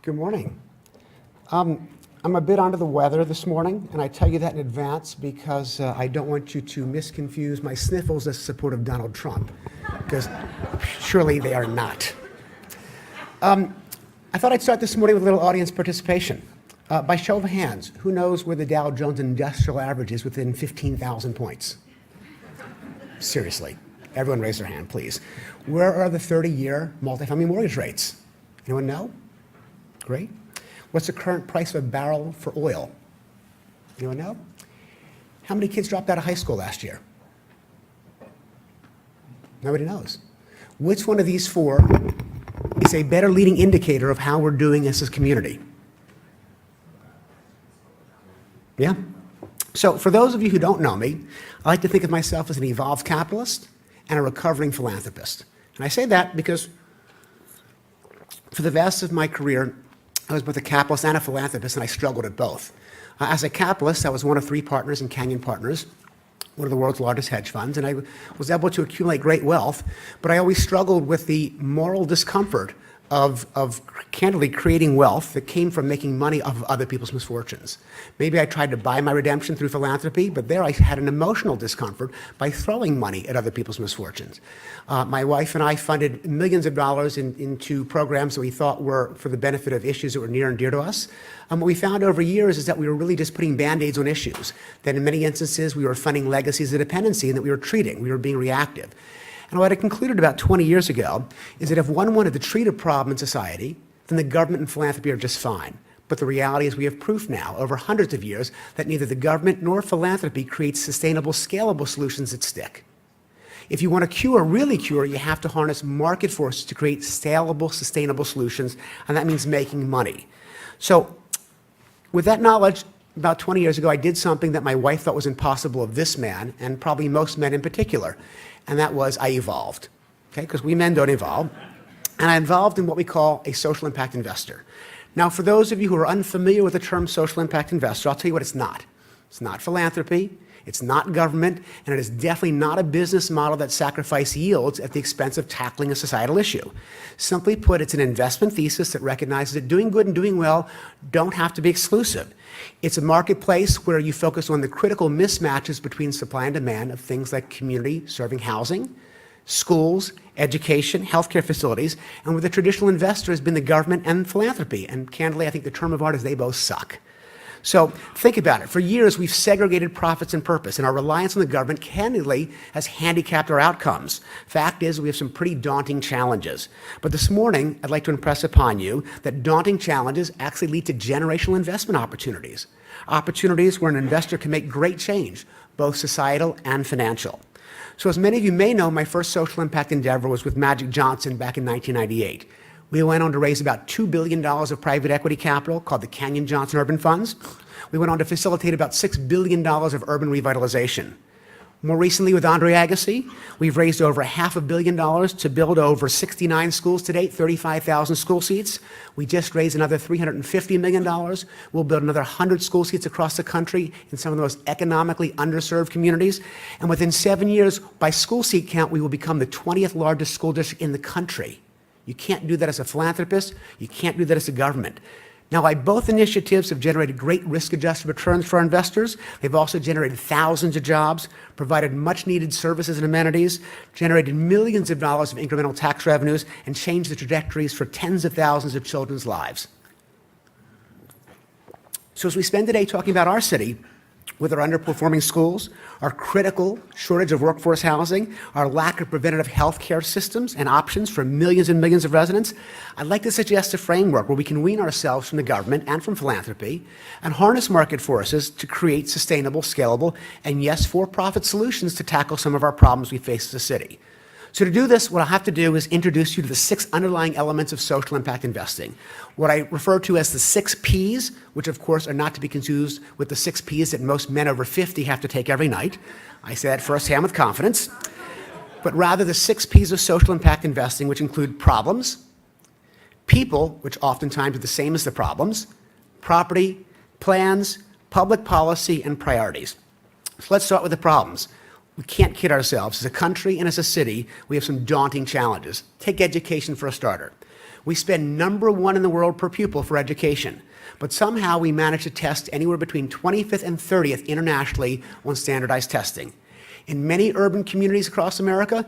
Good morning. I'm a bit under the weather this morning, and I tell you that in advance because I don't want you to misconfuse my sniffles as support of Donald Trump, because surely they are not. I thought I'd start this morning with a little audience participation. By show of hands, who knows where the Dow Jones Industrial Average is within 15,000 points? Seriously, everyone raise their hand, please. Where are the 30-year multifamily mortgage rates? Anyone know? Great. What's the current price of a barrel for oil? Anyone know? How many kids dropped out of high school last year? Nobody knows. Which one of these four is a better leading indicator of how we're doing as a community? Yeah? So for those of you who don't know me, I like to think of myself as an evolved capitalist and a recovering philanthropist. And I say that because for the vast of my career, I was both a capitalist and a philanthropist, and I struggled at both. As a capitalist, I was one of 3 partners in Canyon Partners, one of the world's largest hedge funds, and I was able to accumulate great wealth, but I always struggled with the moral discomfort of candidly creating wealth that came from making money off of other people's misfortunes. Maybe I tried to buy my redemption through philanthropy, but there I had an emotional discomfort by throwing money at other people's misfortunes. My wife and I funded millions of dollars into programs that we thought were for the benefit of issues that were near and dear to us. What we found over years is that we were really just putting Band-Aids on issues, that in many instances we were funding legacies of dependency and that we were treating, we were being reactive. And what I concluded about 20 years ago is that if one wanted to treat a problem in society, then the government and philanthropy are just fine. But the reality is we have proof now, over hundreds of years, that neither the government nor philanthropy creates sustainable, scalable solutions that stick. If you want to cure, really cure, you have to harness market forces to create scalable, sustainable solutions, and that means making money. So with that knowledge, about 20 years ago, I did something that my wife thought was impossible of this man, and probably most men in particular. And that was I evolved, okay? Because we men don't evolve. And I evolved in what we call a social impact investor. Now, for those of you who are unfamiliar with the term social impact investor, I'll tell you what it's not. It's not philanthropy, it's not government, and it is definitely not a business model that sacrifices yields at the expense of tackling a societal issue. Simply put, it's an investment thesis that recognizes that doing good and doing well don't have to be exclusive. It's a marketplace where you focus on the critical mismatches between supply and demand of things like community serving housing, schools, education, healthcare facilities, and where the traditional investor has been the government and philanthropy. And candidly, I think the term of art is they both suck. So think about it. For years, we've segregated profits and purpose, and our reliance on the government candidly has handicapped our outcomes. Fact is, we have some pretty daunting challenges. But this morning, I'd like to impress upon you that daunting challenges actually lead to generational investment opportunities. Opportunities where an investor can make great change, both societal and financial. So as many of you may know, my first social impact endeavor was with Magic Johnson back in 1998. We went on to raise about $2 billion of private equity capital called the Canyon Johnson Urban Funds. We went on to facilitate about $6 billion of urban revitalization. More recently with Andre Agassi, we've raised over $500 million to build over 69 schools to date, 35,000 school seats. We just raised another $350 million. We'll build another 100 school seats across the country in some of the most economically underserved communities. And within 7 years, by school seat count, we will become the 20th largest school district in the country. You can't do that as a philanthropist. You can't do that as a government. Now, while both initiatives have generated great risk-adjusted returns for our investors, they've also generated thousands of jobs, provided much-needed services and amenities, generated millions of dollars of incremental tax revenues, and changed the trajectories for tens of thousands of children's lives. So as we spend today talking about our city, with our underperforming schools, our critical shortage of workforce housing, our lack of preventative health care systems and options for millions and millions of residents, I'd like to suggest a framework where we can wean ourselves from the government and from philanthropy and harness market forces to create sustainable, scalable, and yes, for-profit solutions to tackle some of our problems we face as a city. So to do this, what I'll have to do is introduce you to the 6 underlying elements of social impact investing, what I refer to as the 6 Ps, which of course are not to be confused with the 6 Ps that most men over 50 have to take every night. I say that firsthand with confidence. But rather the 6 Ps of social impact investing, which include problems, people, which oftentimes are the same as the problems, property, plans, public policy, and priorities. So let's start with the problems. We can't kid ourselves. As a country and as a city, we have some daunting challenges. Take education for a starter. We spend #1 in the world per pupil for education. But somehow we manage to test anywhere between 25th and 30th internationally on standardized testing. In many urban communities across America,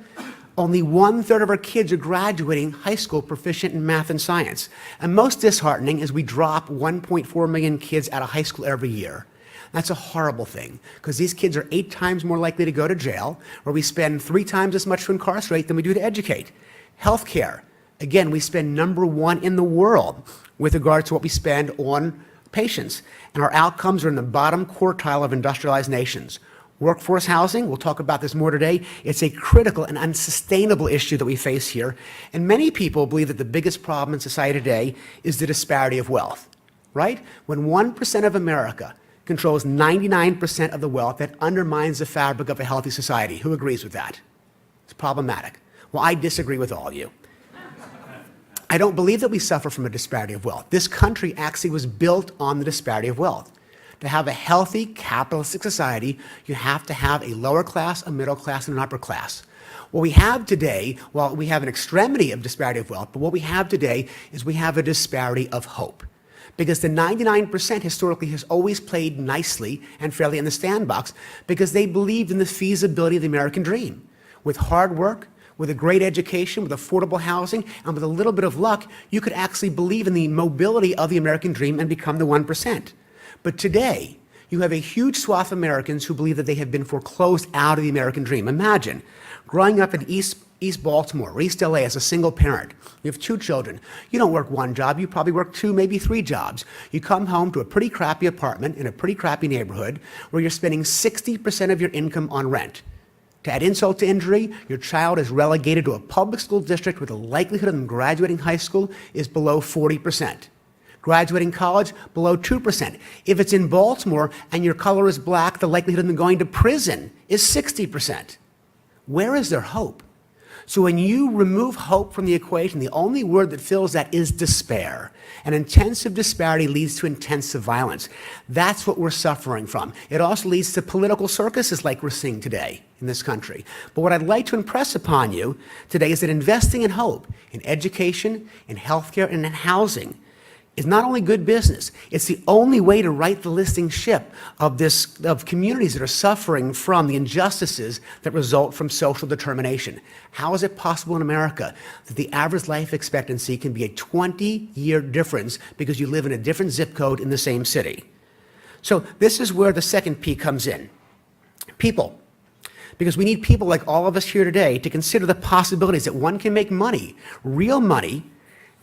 only 1/3 of our kids are graduating high school proficient in math and science. And most disheartening is we drop 1.4 million kids out of high school every year. That's a horrible thing, because these kids are 8 times more likely to go to jail, where we spend 3 times as much to incarcerate than we do to educate. Healthcare, again, we spend #1 in the world with regard to what we spend on patients, and our outcomes are in the bottom quartile of industrialized nations. Workforce housing, we'll talk about this more today, it's a critical and unsustainable issue that we face here, and many people believe that the biggest problem in society today is the disparity of wealth, right? When 1% of America controls 99% of the wealth, that undermines the fabric of a healthy society. Who agrees with that? It's problematic. Well, I disagree with all of you. I don't believe that we suffer from a disparity of wealth. This country actually was built on the disparity of wealth. To have a healthy capitalistic society, you have to have a lower class, a middle class, and an upper class. What we have today, well, we have an extremity of disparity of wealth, but what we have today is we have a disparity of hope. Because the 99% historically has always played nicely and fairly in the sandbox because they believed in the feasibility of the American dream. With hard work, with a great education, with affordable housing, and with a little bit of luck, you could actually believe in the mobility of the American dream and become the 1%. But today, you have a huge swath of Americans who believe that they have been foreclosed out of the American dream. Imagine growing up in East Baltimore, or East LA as a single parent. You have 2 children. You don't work 1 job, you probably work 2, maybe 3 jobs. You come home to a pretty crappy apartment in a pretty crappy neighborhood where you're spending 60% of your income on rent. To add insult to injury, your child is relegated to a public school district where the likelihood of them graduating high school is below 40%. Graduating college, below 2%. If it's in Baltimore and your color is black, the likelihood of them going to prison is 60%. Where is their hope? So when you remove hope from the equation, the only word that fills that is despair. And intensive disparity leads to intensive violence. That's what we're suffering from. It also leads to political circuses like we're seeing today in this country. But what I'd like to impress upon you today is that investing in hope, in education, in healthcare, and in housing is not only good business, it's the only way to right the listing ship of communities that are suffering from the injustices that result from social determination. How is it possible in America that the average life expectancy can be a 20-year difference because you live in a different zip code in the same city? So this is where the second P comes in. People. Because we need people like all of us here today to consider the possibilities that one can make money, real money,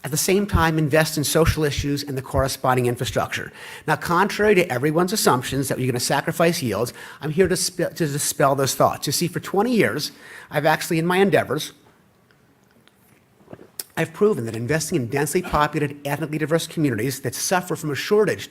at the same time invest in social issues and the corresponding infrastructure. Now, contrary to everyone's assumptions that you're going to sacrifice yields, I'm here to dispel those thoughts. You see, for 20 years, I've actually, in my endeavors, I've proven that investing in densely populated, ethnically diverse communities that suffer from a shortage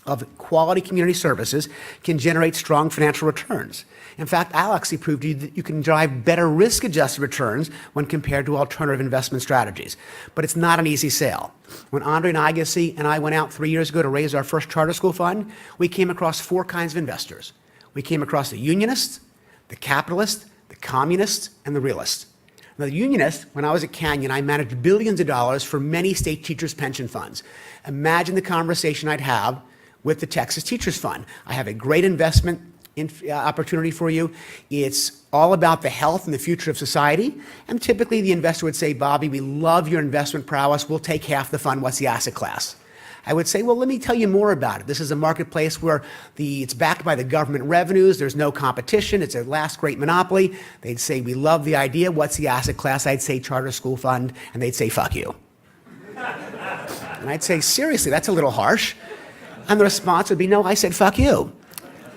of quality community services can generate strong financial returns. In fact, I'll actually prove to you that you can drive better risk-adjusted returns when compared to alternative investment strategies. But it's not an easy sale. When Andre Agassi and I went out 3 years ago to raise our first charter school fund, we came across 4 kinds of investors. We came across the unionists, the capitalists, the communists, and the realists. Now, the unionists, when I was at Canyon, I managed billions of dollars for many state teachers' pension funds. Imagine the conversation I'd have with the Texas Teachers Fund. I have a great investment opportunity for you. It's all about the health and the future of society. And typically the investor would say, Bobby, we love your investment prowess. We'll take half the fund. What's the asset class? I would say, well, let me tell you more about it. This is a marketplace where it's backed by the government revenues. There's no competition. It's a last great monopoly. They'd say, we love the idea. What's the asset class? I'd say charter school fund. And they'd say, fuck you. And I'd say, seriously, that's a little harsh. And the response would be, no, I said, fuck you.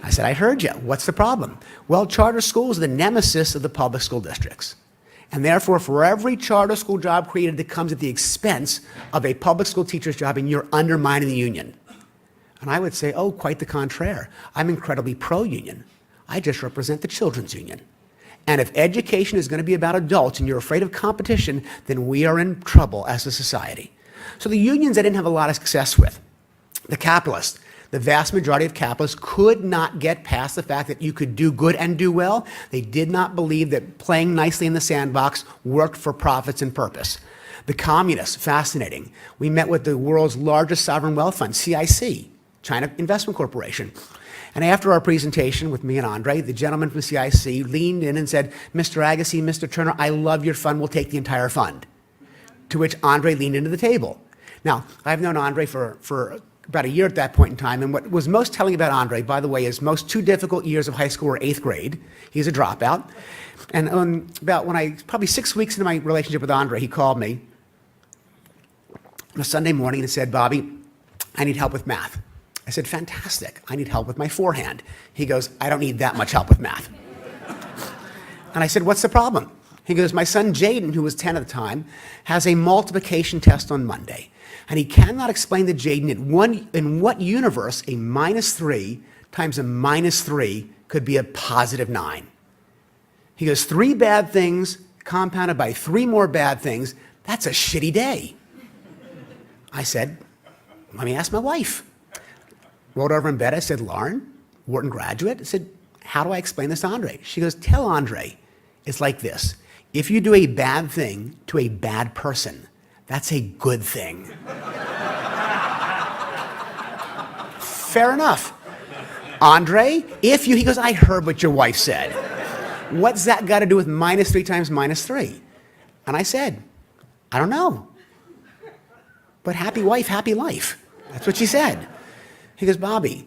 I said, I heard you. What's the problem? Well, charter schools are the nemesis of the public school districts. And therefore, for every charter school job created that comes at the expense of a public school teacher's job, and you're undermining the union. And I would say, oh, quite the contraire. I'm incredibly pro-union. I just represent the children's union. And if education is going to be about adults and you're afraid of competition, then we are in trouble as a society. So the unions I didn't have a lot of success with. The capitalists. The vast majority of capitalists could not get past the fact that you could do good and do well. They did not believe that playing nicely in the sandbox worked for profits and purpose. The communists, fascinating. We met with the world's largest sovereign wealth fund, CIC, China Investment Corporation. And after our presentation with me and Andre, the gentleman from CIC leaned in and said, Mr. Agassi, Mr. Turner, I love your fund. We'll take the entire fund. To which Andre leaned into the table. Now, I've known Andre for about a year at that point in time, and what was most telling about Andre, by the way, is most 2 difficult years of high school were 8th grade. He's a dropout. And probably 6 weeks into my relationship with Andre, he called me on a Sunday morning and said, Bobby, I need help with math. I said, fantastic. I need help with my forehand. He goes, I don't need that much help with math. And I said, what's the problem? He goes, my son Jaden, who was 10 at the time, has a multiplication test on Monday. And he cannot explain to Jaden in what universe a -3 times a -3 could be a +9. He goes, 3 bad things compounded by 3 more bad things, that's a shitty day. I said, let me ask my wife. Rolled over in bed, I said, Lauren, Wharton graduate. I said, how do I explain this to Andre? She goes, tell Andre, it's like this. If you do a bad thing to a bad person, that's a good thing. Fair enough. Andre, he goes, I heard what your wife said. What's that got to do with -3 times -3? And I said, I don't know. But happy wife, happy life. That's what she said. He goes, Bobby.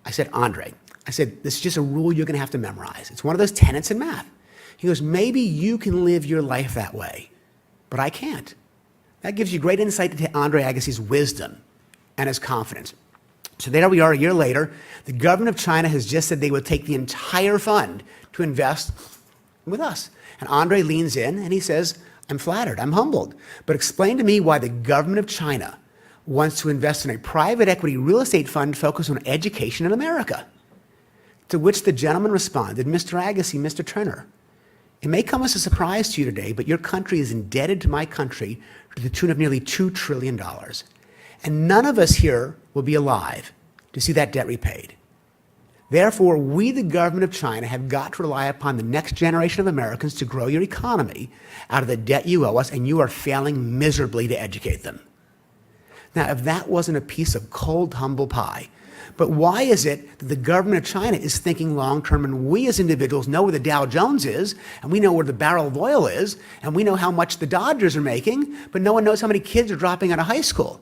I said, Andre. I said, this is just a rule you're going to have to memorize. It's one of those tenets in math. He goes, maybe you can live your life that way, but I can't. That gives you great insight into Andre Agassi's wisdom and his confidence. So there we are a year later. The government of China has just said they will take the entire fund to invest with us. And Andre leans in and he says, I'm flattered, I'm humbled, but explain to me why the government of China wants to invest in a private equity real estate fund focused on education in America. To which the gentleman responded, Mr. Agassi, Mr. Turner, it may come as a surprise to you today, but your country is indebted to my country to the tune of nearly $2 trillion. And none of us here will be alive to see that debt repaid. Therefore, we, the government of China, have got to rely upon the next generation of Americans to grow your economy out of the debt you owe us, and you are failing miserably to educate them. Now, if that wasn't a piece of cold, humble pie, but why is it that the government of China is thinking long-term and we as individuals know where the Dow Jones is, and we know where the barrel of oil is, and we know how much the Dodgers are making, but no one knows how many kids are dropping out of high school?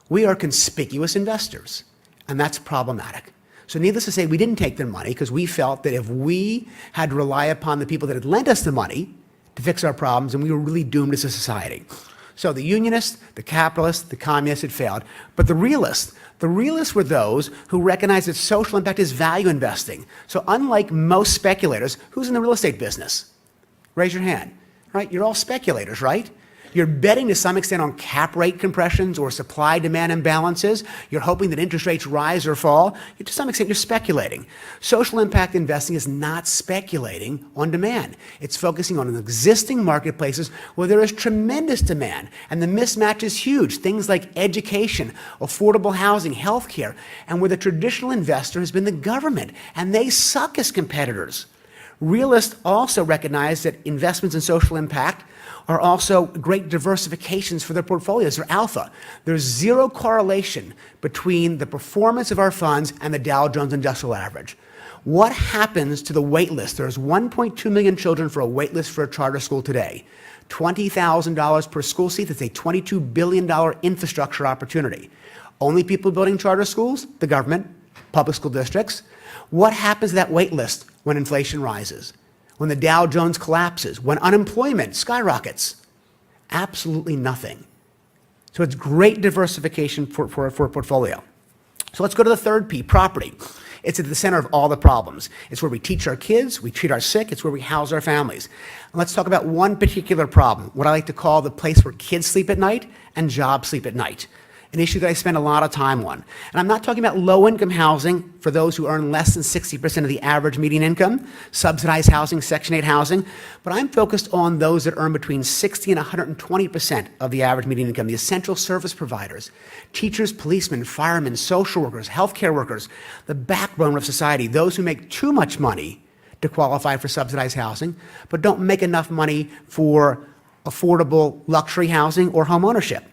We are conspicuous investors, and that's problematic. So needless to say, we didn't take their money because we felt that if we had to rely upon the people that had lent us the money to fix our problems, then we were really doomed as a society. So the unionists, the capitalists, the communists had failed. But the realists were those who recognized that social impact is value investing. So unlike most speculators, who's in the real estate business? Raise your hand. Right? You're all speculators, right? You're betting to some extent on cap rate compressions or supply-demand imbalances. You're hoping that interest rates rise or fall. To some extent, you're speculating. Social impact investing is not speculating on demand. It's focusing on existing marketplaces where there is tremendous demand, and the mismatch is huge. Things like education, affordable housing, healthcare, and where the traditional investor has been the government, and they suck as competitors. Realists also recognize that investments in social impact are also great diversifications for their portfolios. They're alpha. There's zero correlation between the performance of our funds and the Dow Jones Industrial Average. What happens to the wait list? There's 1.2 million children for a wait list for a charter school today. $20,000 per school seat. That's a $22 billion infrastructure opportunity. Only people building charter schools? The government, public school districts. What happens to that wait list when inflation rises? When the Dow Jones collapses? When unemployment skyrockets? Absolutely nothing. So it's great diversification for a portfolio. So let's go to the third P, property. It's at the center of all the problems. It's where we teach our kids, we treat our sick, it's where we house our families. And let's talk about one particular problem, what I like to call the place where kids sleep at night and jobs sleep at night. An issue that I spend a lot of time on. And I'm not talking about low-income housing for those who earn less than 60% of the average median income, subsidized housing, Section 8 housing, but I'm focused on those that earn between 60 and 120% of the average median income, the essential service providers, teachers, policemen, firemen, social workers, healthcare workers, the backbone of society, those who make too much money to qualify for subsidized housing, but don't make enough money for affordable luxury housing or home ownership.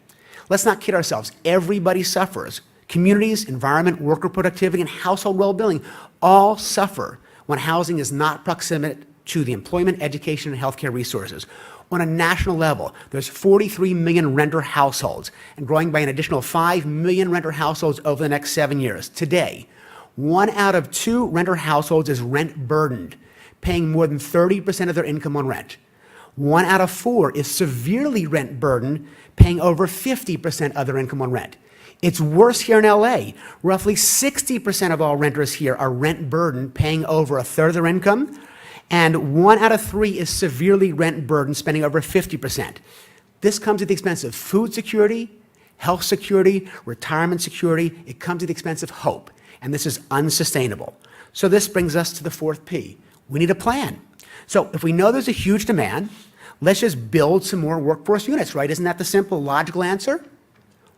Let's not kid ourselves. Everybody suffers. Communities, environment, worker productivity, and household well-being all suffer when housing is not proximate to the employment, education, and healthcare resources. On a national level, there's 43 million renter households and growing by an additional 5 million renter households over the next 7 years. Today, 1 out of 2 renter households is rent burdened, paying more than 30% of their income on rent. 1 out of 4 is severely rent burdened, paying over 50% of their income on rent. It's worse here in LA. Roughly 60% of all renters here are rent burdened, paying over a third of their income, and 1 out of 3 is severely rent burdened, spending over 50%. This comes at the expense of food security, health security, retirement security. It comes at the expense of hope, and this is unsustainable. So this brings us to the 4th P. We need a plan. So if we know there's a huge demand, let's just build some more workforce units, right? Isn't that the simple, logical answer?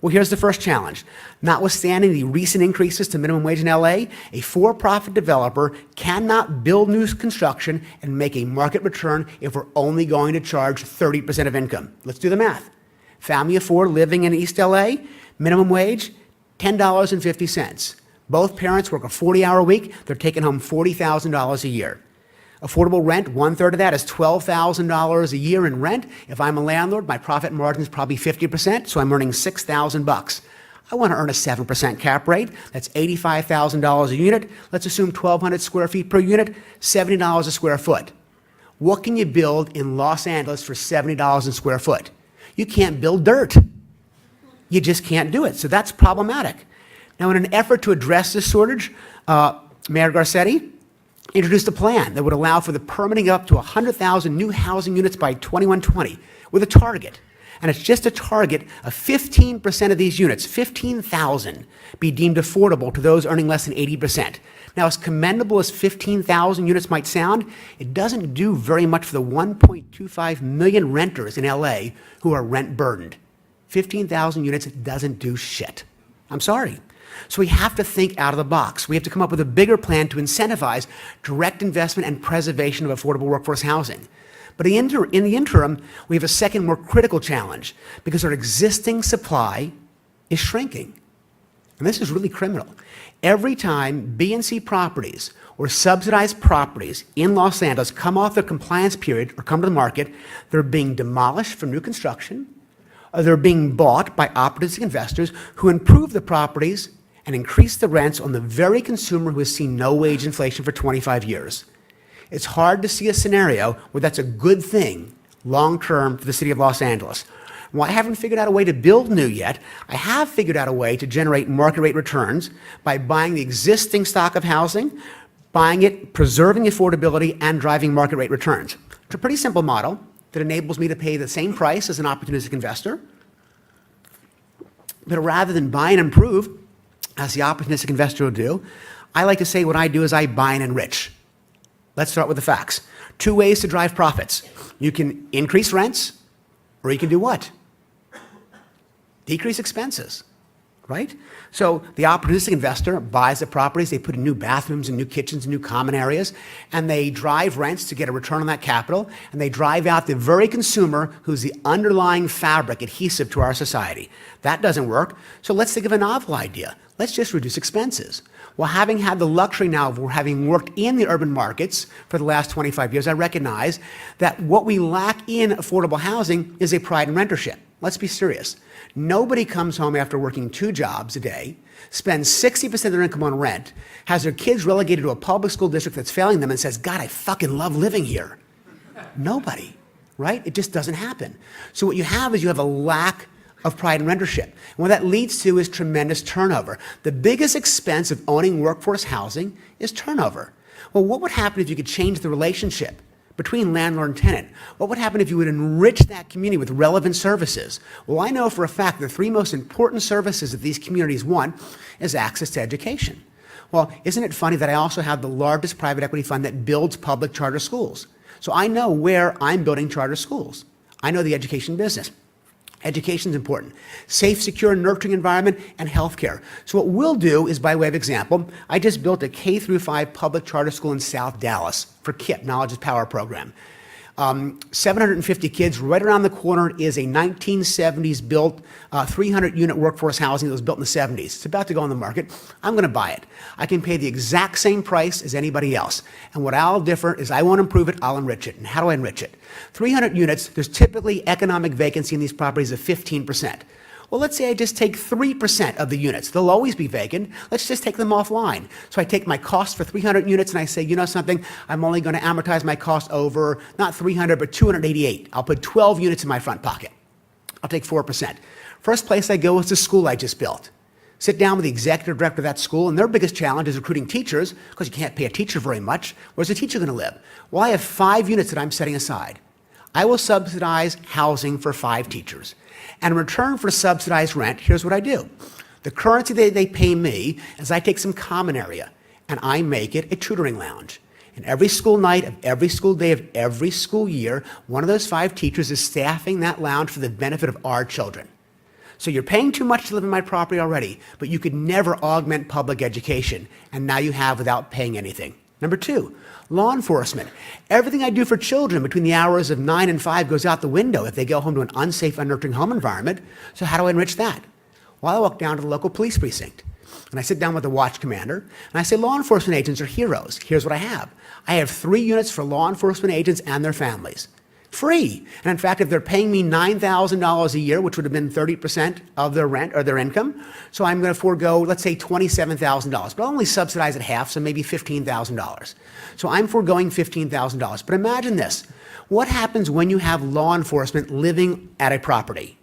Well, here's the first challenge. Notwithstanding the recent increases to minimum wage in LA, a for-profit developer cannot build new construction and make a market return if we're only going to charge 30% of income. Let's do the math. Family of 4 living in East LA, minimum wage, $10.50. Both parents work a 40-hour week. They're taking home $40,000 a year. Affordable rent, 1/3 of that is $12,000 a year in rent. If I'm a landlord, my profit margin is probably 50%, so I'm earning $6,000. I want to earn a 7% cap rate. That's $85,000 a unit. Let's assume 1,200 square feet per unit, $70 a square foot. What can you build in Los Angeles for $70 a square foot? You can't build dirt. You just can't do it, so that's problematic. Now, in an effort to address this shortage, Mayor Garcetti introduced a plan that would allow for the permitting up to 100,000 new housing units by 2120 with a target. And it's just a target of 15% of these units, 15,000, be deemed affordable to those earning less than 80%. Now, as commendable as 15,000 units might sound, it doesn't do very much for the 1.25 million renters in LA who are rent burdened. 15,000 units doesn't do shit. I'm sorry. So we have to think out of the box. We have to come up with a bigger plan to incentivize direct investment and preservation of affordable workforce housing. But in the interim, we have a second, more critical challenge because our existing supply is shrinking. And this is really criminal. Every time B and C properties or subsidized properties in Los Angeles come off their compliance period or come to the market, they're being demolished for new construction, or they're being bought by opportunistic investors who improve the properties and increase the rents on the very consumer who has seen no wage inflation for 25 years. It's hard to see a scenario where that's a good thing long-term for the city of Los Angeles. Well, I haven't figured out a way to build new yet. I have figured out a way to generate market rate returns by buying the existing stock of housing, buying it, preserving affordability, and driving market rate returns. It's a pretty simple model that enables me to pay the same price as an opportunistic investor. But rather than buy and improve, as the opportunistic investor will do, I like to say what I do is I buy and enrich. Let's start with the facts. 2 ways to drive profits. You can increase rents, or you can do what? Decrease expenses, right? So the opportunistic investor buys the properties, they put in new bathrooms and new kitchens and new common areas, and they drive rents to get a return on that capital, and they drive out the very consumer who's the underlying fabric, adhesive to our society. That doesn't work, so let's think of a novel idea. Let's just reduce expenses. Well, having had the luxury now of having worked in the urban markets for the last 25 years, I recognize that what we lack in affordable housing is a pride in rentership. Let's be serious. Nobody comes home after working 2 jobs a day, spends 60% of their income on rent, has their kids relegated to a public school district that's failing them and says, God, I fucking love living here. Nobody, right? It just doesn't happen. So what you have is you have a lack of pride and rentership. And what that leads to is tremendous turnover. The biggest expense of owning workforce housing is turnover. Well, what would happen if you could change the relationship between landlord and tenant? What would happen if you would enrich that community with relevant services? Well, I know for a fact the 3 most important services that these communities want is access to education. Well, isn't it funny that I also have the largest private equity fund that builds public charter schools? So I know where I'm building charter schools. I know the education business. Education is important. Safe, secure, nurturing environment, and healthcare. So what we'll do is, by way of example, I just built a K-5 public charter school in South Dallas for KIPP, Knowledge is Power program. 750 kids. Right around the corner is a 1970s built 300-unit workforce housing that was built in the 70s. It's about to go on the market. I'm going to buy it. I can pay the exact same price as anybody else. And what I'll differ is I won't improve it, I'll enrich it. And how do I enrich it? 300 units, there's typically economic vacancy in these properties of 15%. Well, let's say I just take 3% of the units. They'll always be vacant. Let's just take them offline. So I take my cost for 300 units and I say, you know something, I'm only going to amortize my cost over not 300, but 288. I'll put 12 units in my front pocket. I'll take 4%. First place I go is the school I just built. Sit down with the executive director of that school, and their biggest challenge is recruiting teachers, because you can't pay a teacher very much. Where's the teacher going to live? Well, I have 5 units that I'm setting aside. I will subsidize housing for 5 teachers. And in return for subsidized rent, here's what I do. The currency they pay me is I take some common area and I make it a tutoring lounge. And every school night of every school day of every school year, one of those 5 teachers is staffing that lounge for the benefit of our children. So you're paying too much to live in my property already, but you could never augment public education, and now you have without paying anything. Number 2, law enforcement. Everything I do for children between the hours of 9 and 5 goes out the window if they go home to an unsafe, unnurturing home environment. So how do I enrich that? Well, I walk down to the local police precinct, and I sit down with the watch commander, and I say, law enforcement agents are heroes. Here's what I have. I have 3 units for law enforcement agents and their families. Free. And in fact, if they're paying me $9,000 a year, which would have been 30% of their rent or their income, so I'm going to forego, let's say, $27,000. But I'll only subsidize it half, so maybe $15,000. So I'm foregoing $15,000. But imagine this. What happens when you have law enforcement living at a property?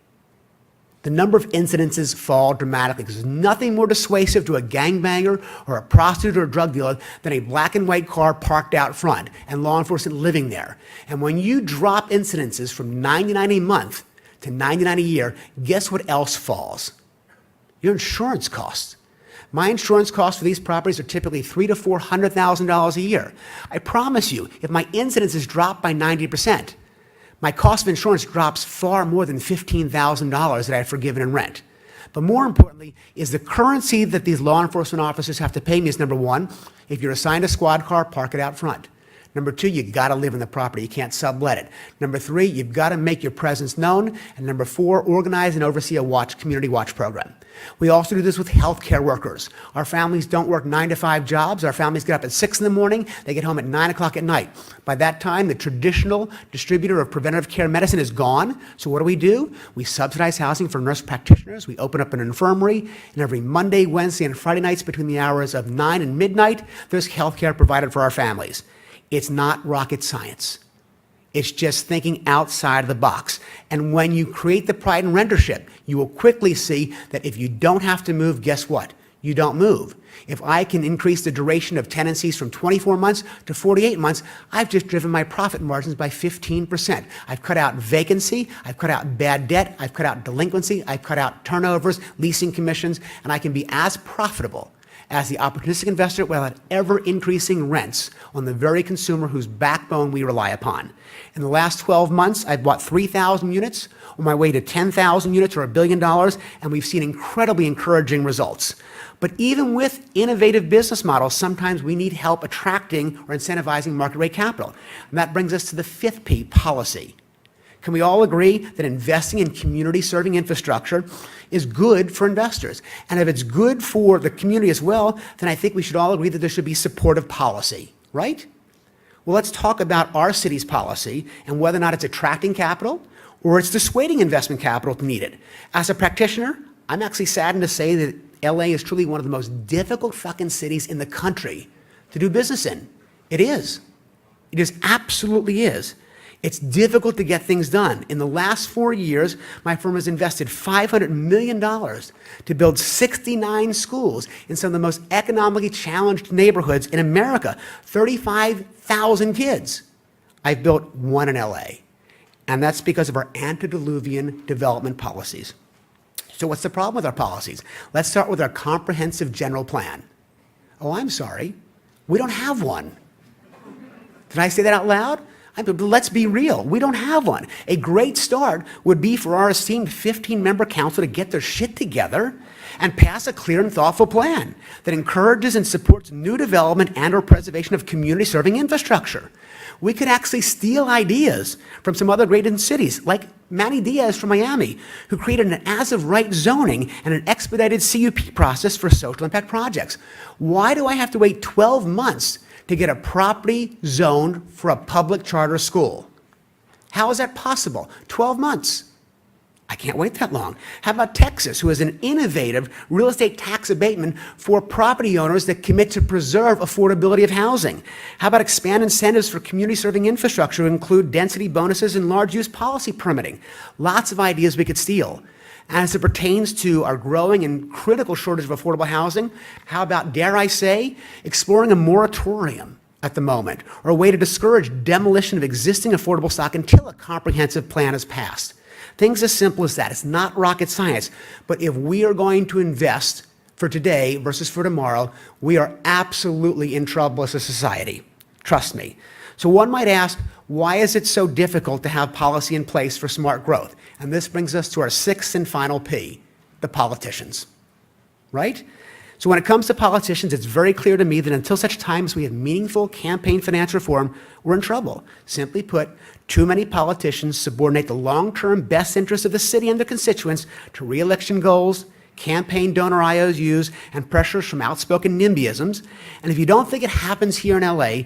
The number of incidences fall dramatically because there's nothing more dissuasive to a gangbanger or a prostitute or a drug dealer than a black and white car parked out front and law enforcement living there. And when you drop incidences from 99 a month to 99 a year, guess what else falls? Your insurance costs. My insurance costs for these properties are typically $300,000 to $400,000 a year. I promise you, if my incidences drop by 90%, my cost of insurance drops far more than $15,000 that I've forgiven in rent. But more importantly is the currency that these law enforcement officers have to pay me is, number 1, if you're assigned a squad car, park it out front. Number 2, you've got to live in the property. You can't sublet it. Number 3, you've got to make your presence known. And number 4, organize and oversee a community watch program. We also do this with healthcare workers. Our families don't work 9 to 5 jobs. Our families get up at 6 in the morning. They get home at 9 o'clock at night. By that time, the traditional distributor of preventative care medicine is gone. So what do? We subsidize housing for nurse practitioners. We open up an infirmary. And every Monday, Wednesday, and Friday nights between the hours of 9 and midnight, there's healthcare provided for our families. It's not rocket science. It's just thinking outside of the box. And when you create the pride in rentership, you will quickly see that if you don't have to move, guess what? You don't move. If I can increase the duration of tenancies from 24 months to 48 months, I've just driven my profit margins by 15%. I've cut out vacancy, I've cut out bad debt, I've cut out delinquency, I've cut out turnovers, leasing commissions, and I can be as profitable as the opportunistic investor without ever increasing rents on the very consumer whose backbone we rely upon. In the last 12 months, I've bought 3,000 units on my way to 10,000 units or $1 billion, and we've seen incredibly encouraging results. But even with innovative business models, sometimes we need help attracting or incentivizing market rate capital. And that brings us to the 5th P, policy. Can we all agree that investing in community-serving infrastructure is good for investors? And if it's good for the community as well, then I think we should all agree that there should be supportive policy, right? Well, let's talk about our city's policy and whether or not it's attracting capital or it's dissuading investment capital to need it. As a practitioner, I'm actually saddened to say that LA is truly one of the most difficult fucking cities in the country to do business in. It is. It is absolutely is. It's difficult to get things done. In the last 4 years, my firm has invested $500 million to build 69 schools in some of the most economically challenged neighborhoods in America. 35,000 kids. I've built 1 in LA. And that's because of our antediluvian development policies. So what's the problem with our policies? Let's start with our comprehensive general plan. Oh, I'm sorry. We don't have one. Did I say that out loud? But let's be real. We don't have one. A great start would be for our esteemed 15-member council to get their shit together and pass a clear and thoughtful plan that encourages and supports new development and or preservation of community-serving infrastructure. We could actually steal ideas from some other great cities, like Manny Diaz from Miami, who created an as-of-right zoning and an expedited CUP process for social impact projects. Why do I have to wait 12 months to get a property zoned for a public charter school? How is that possible? 12 months. I can't wait that long. How about Texas, who has an innovative real estate tax abatement for property owners that commit to preserve affordability of housing? How about expand incentives for community-serving infrastructure to include density bonuses and large-use policy permitting? Lots of ideas we could steal. And as it pertains to our growing and critical shortage of affordable housing, how about, dare I say, exploring a moratorium at the moment, or a way to discourage demolition of existing affordable stock until a comprehensive plan is passed? Things as simple as that. It's not rocket science. But if we are going to invest for today versus for tomorrow, we are absolutely in trouble as a society. Trust me. So one might ask, why is it so difficult to have policy in place for smart growth? And this brings us to our sixth and final P, the politicians. Right? So when it comes to politicians, it's very clear to me that until such time as we have meaningful campaign finance reform, we're in trouble. Simply put, too many politicians subordinate the long-term best interests of the city and their constituents to re-election goals, campaign donor IOUs, and pressures from outspoken NIMBYisms. And if you don't think it happens here in LA,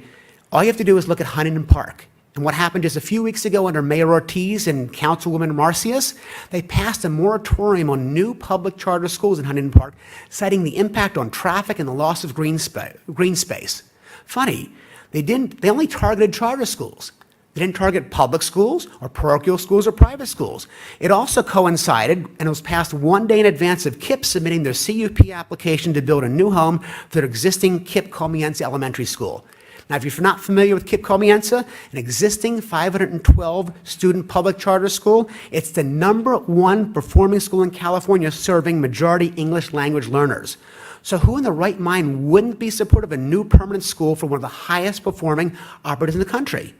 all you have to do is look at Huntington Park. And what happened just a few weeks ago under Mayor Ortiz and Councilwoman Marcius, they passed a moratorium on new public charter schools in Huntington Park, citing the impact on traffic and the loss of green space. Funny, they only targeted charter schools. They didn't target public schools or parochial schools or private schools. It also coincided, and it was passed one day in advance of KIPP submitting their CUP application to build a new home for their existing KIPP Comienza Elementary School. Now, if you're not familiar with KIPP Comienza, an existing 512 student public charter school, it's the #1 performing school in California serving majority English language learners. So who in the right mind wouldn't be supportive of a new permanent school for one of the highest performing operatives in the country?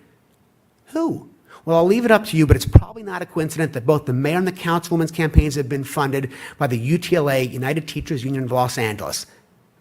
Who? Well, I'll leave it up to you, but it's probably not a coincidence that both the mayor and the councilwoman's campaigns have been funded by the UTLA, United Teachers Union of Los Angeles.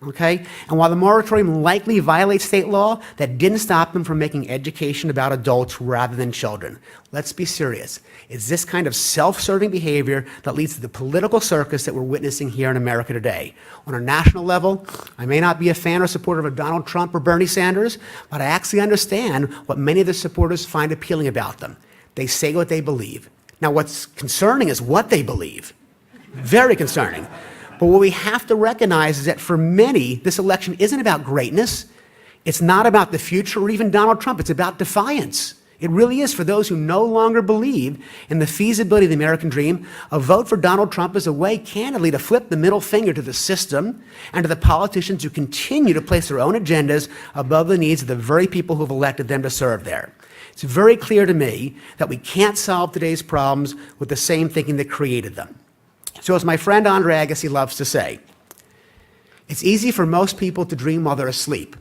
Okay? And while the moratorium likely violates state law, that didn't stop them from making education about adults rather than children. Let's be serious. It's this kind of self-serving behavior that leads to the political circus that we're witnessing here in America today. On a national level, I may not be a fan or supporter of Donald Trump or Bernie Sanders, but I actually understand what many of the supporters find appealing about them. They say what they believe. Now, what's concerning is what they believe. Very concerning. But what we have to recognize is that for many, this election isn't about greatness. It's not about the future or even Donald Trump. It's about defiance. It really is. For those who no longer believe in the feasibility of the American dream, a vote for Donald Trump is a way, candidly, to flip the middle finger to the system and to the politicians who continue to place their own agendas above the needs of the very people who have elected them to serve there. It's very clear to me that we can't solve today's problems with the same thinking that created them. So as my friend Andre Agassi loves to say, it's easy for most people to dream while they're asleep.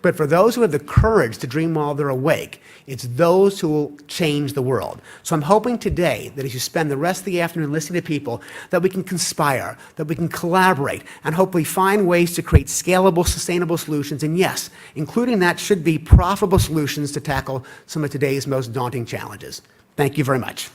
But for those who have the courage to dream while they're awake, it's those who will change the world. So I'm hoping today that as you spend the rest of the afternoon listening to people, that we can conspire, that we can collaborate, and hopefully find ways to create scalable, sustainable solutions. And yes, including that should be profitable solutions to tackle some of today's most daunting challenges. Thank you very much.